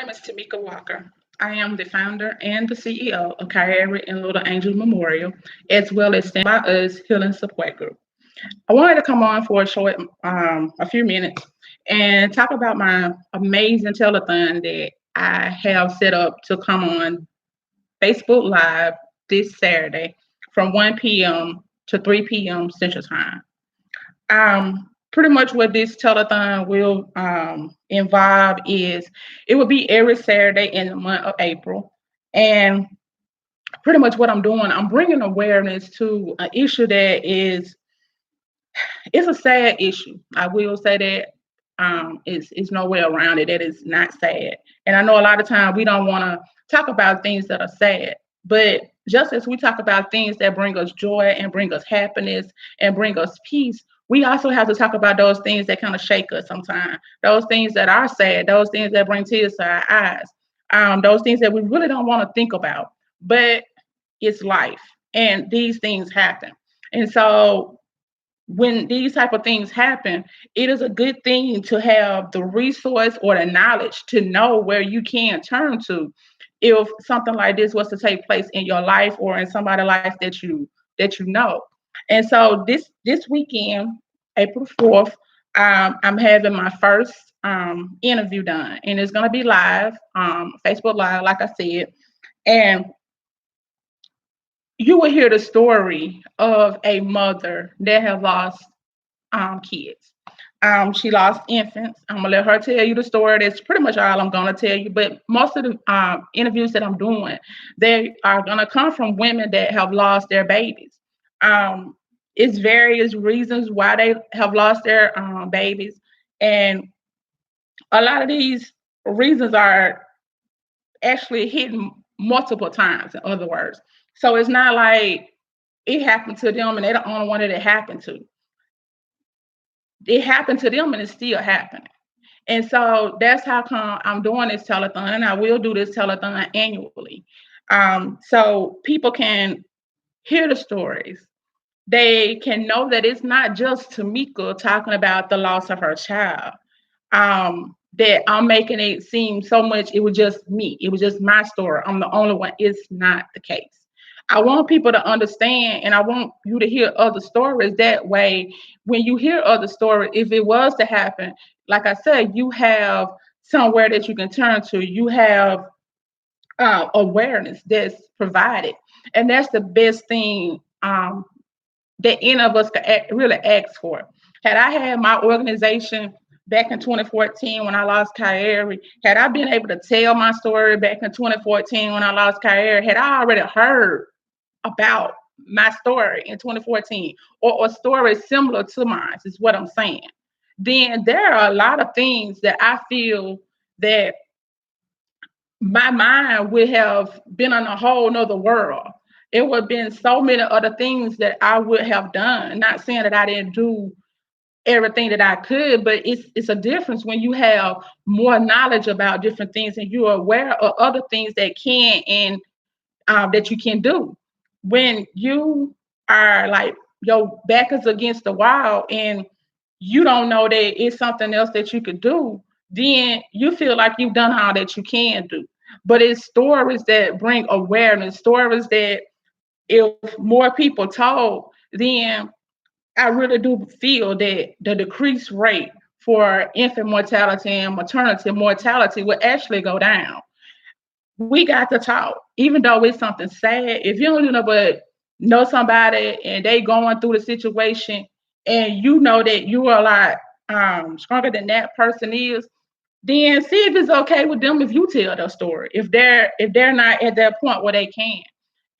name is Tamika Walker. I am the founder and the CEO of Kyrie and Little Angel Memorial, as well as Stand By Us Healing Support Group. I wanted to come on for a few minutes, and talk about my amazing telethon that I have set up to come on Facebook Live this Saturday from 1 p.m. to 3 p.m. Central Time. Pretty much what this telethon will involve is it will be every Saturday in the month of April. And pretty much what I'm doing, I'm bringing awareness to an issue that it's a sad issue. I will say that it's no way around it. That is not sad. And I know a lot of times we don't want to talk about things that are sad, but just as we talk about things that bring us joy and bring us happiness and bring us peace, we also have to talk about those things that kind of shake us sometimes. Those things that are sad, those things that bring tears to our eyes, those things that we really don't want to think about. But it's life, and these things happen. And so when these type of things happen, it is a good thing to have the resource or the knowledge to know where you can turn to if something like this was to take place in your life or in somebody's life that you know. And so this weekend, April 4th, I'm having my first interview done, and it's gonna be live, Facebook Live, like I said, and you will hear the story of a mother that have lost kids. She lost infants. I'm gonna let her tell you the story. That's pretty much all I'm gonna tell you. But most of the interviews that I'm doing, they are gonna come from women that have lost their babies. Um, it's various reasons why they have lost their babies, and a lot of these reasons are actually hidden multiple times. In other words, so it's not like it happened to them and they're the only one that it happened to. It happened to them and it's still happening. And so that's how come I'm doing this telethon, and I will do this telethon annually. So people can hear the stories. They can know that it's not just Tamika talking about the loss of her child. That I'm making it seem so much, it was just me. It was just my story. I'm the only one. It's not the case. I want people to understand, and I want you to hear other stories. That way, when you hear other stories, if it was to happen, like I said, you have somewhere that you can turn to. You have awareness that's provided, and that's the best thing that any of us could really ask for. Had I had my organization back in 2014 when I lost Kyrie, had I been able to tell my story back in 2014 when I lost Kyrie, had I already heard about my story in 2014 or a story similar to mine, is what I'm saying, then there are a lot of things that I feel that my mind would have been in a whole nother world. It would have been so many other things that I would have done. Not saying that I didn't do everything that I could, but it's a difference when you have more knowledge about different things and you're aware of other things that can and that you can do. When you are like your back is against the wall and you don't know that it's something else that you could do, then you feel like you've done all that you can do. But it's stories that bring awareness, stories that if more people told, then I really do feel that the decreased rate for infant mortality and maternity mortality will actually go down. We got to talk, even though it's something sad. If you don't know but know somebody and they going through the situation, and you know that you are a lot stronger than that person is, then see if it's okay with them if you tell their story. If they're not at that point where they can.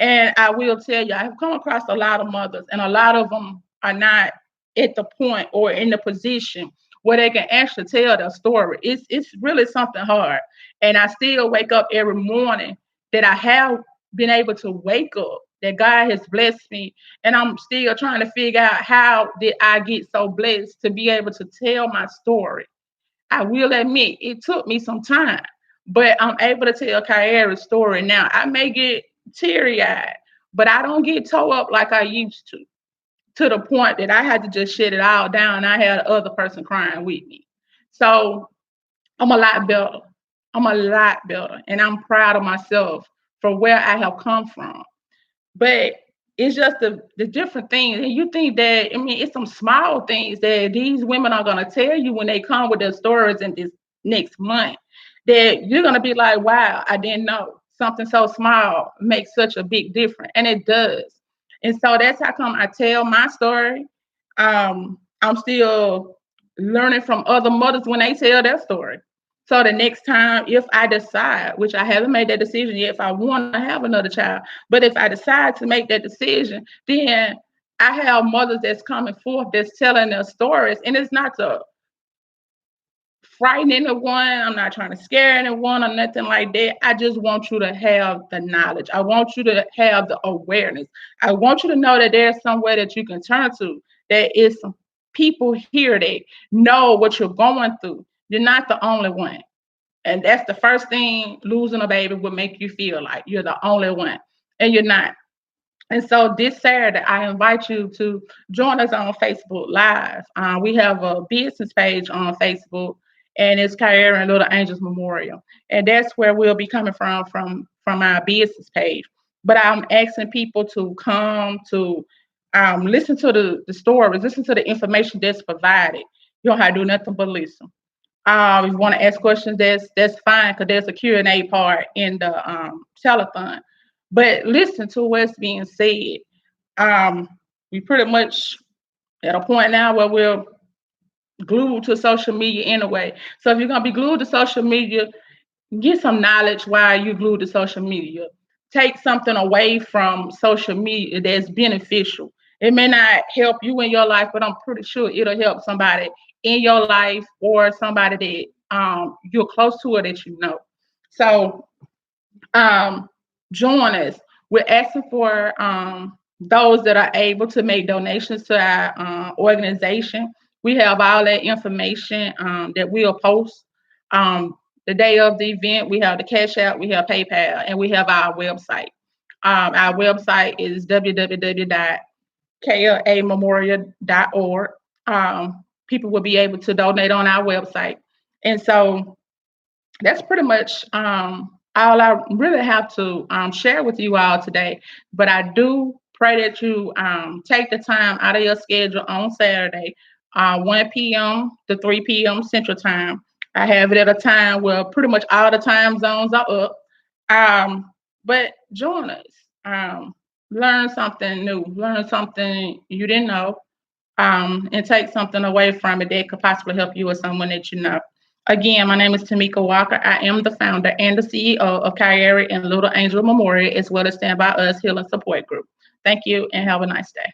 And I will tell you, I've come across a lot of mothers, and a lot of them are not at the point or in the position where they can actually tell their story. It's really something hard. And I still wake up every morning that I have been able to wake up, that God has blessed me. And I'm still trying to figure out how did I get so blessed to be able to tell my story. I will admit it took me some time, but I'm able to tell Kyra's story now. I may get teary eyed, but I don't get tore up like I used to the point that I had to just shut it all down. I had the other person crying with me. So I'm a lot better. I'm a lot better, and I'm proud of myself for where I have come from. But it's just the different things. And you think that, I mean, it's some small things that these women are going to tell you when they come with their stories in this next month that you're going to be like, wow, I didn't know. Something so small makes such a big difference. And it does. And so that's how come I tell my story. I'm still learning from other mothers when they tell their story. So the next time, if I decide, which I haven't made that decision yet, if I want to have another child, but if I decide to make that decision, then I have mothers that's coming forth that's telling their stories. And it's not to frighten anyone. I'm not trying to scare anyone or nothing like that. I just want you to have the knowledge. I want you to have the awareness. I want you to know that there's somewhere that you can turn to. There is some people here that know what you're going through. You're not the only one. And that's the first thing losing a baby would make you feel like you're the only one. And you're not. And so this Saturday, I invite you to join us on Facebook Live. We have a business page on Facebook, and it's Kyra and Little Angels Memorial, and that's where we'll be coming from our business page. But I'm asking people to come to listen to the stories, listen to the information that's provided. You don't have to do nothing but listen. If you want to ask questions, that's fine because there's a Q&A part in the telethon. But listen to what's being said. Um, we pretty much at a point now where we're glued to social media anyway. So if you're gonna be glued to social media, get some knowledge while you're glued to social media. Take something away from social media that's beneficial. It may not help you in your life, but I'm pretty sure it'll help somebody in your life or somebody that you're close to or that you know. So um, join us. We're asking for those that are able to make donations to our organization. We have all that information that we'll post. Um, the day of the event, we have the Cash App, we have PayPal, and we have our website. Our website is www.klamemorial.org. People will be able to donate on our website. And so that's pretty much all I really have to share with you all today. But I do pray that you take the time out of your schedule on Saturday, 1 p.m. to 3 p.m. Central Time. I have it at a time where pretty much all the time zones are up. But join us. Learn something new, learn something you didn't know, and take something away from it that could possibly help you or someone that you know. Again, my name is Tamika Walker. I am the founder and the CEO of Kyrie and Little Angel Memorial, as well as Stand By Us Healing Support Group. Thank you and have a nice day.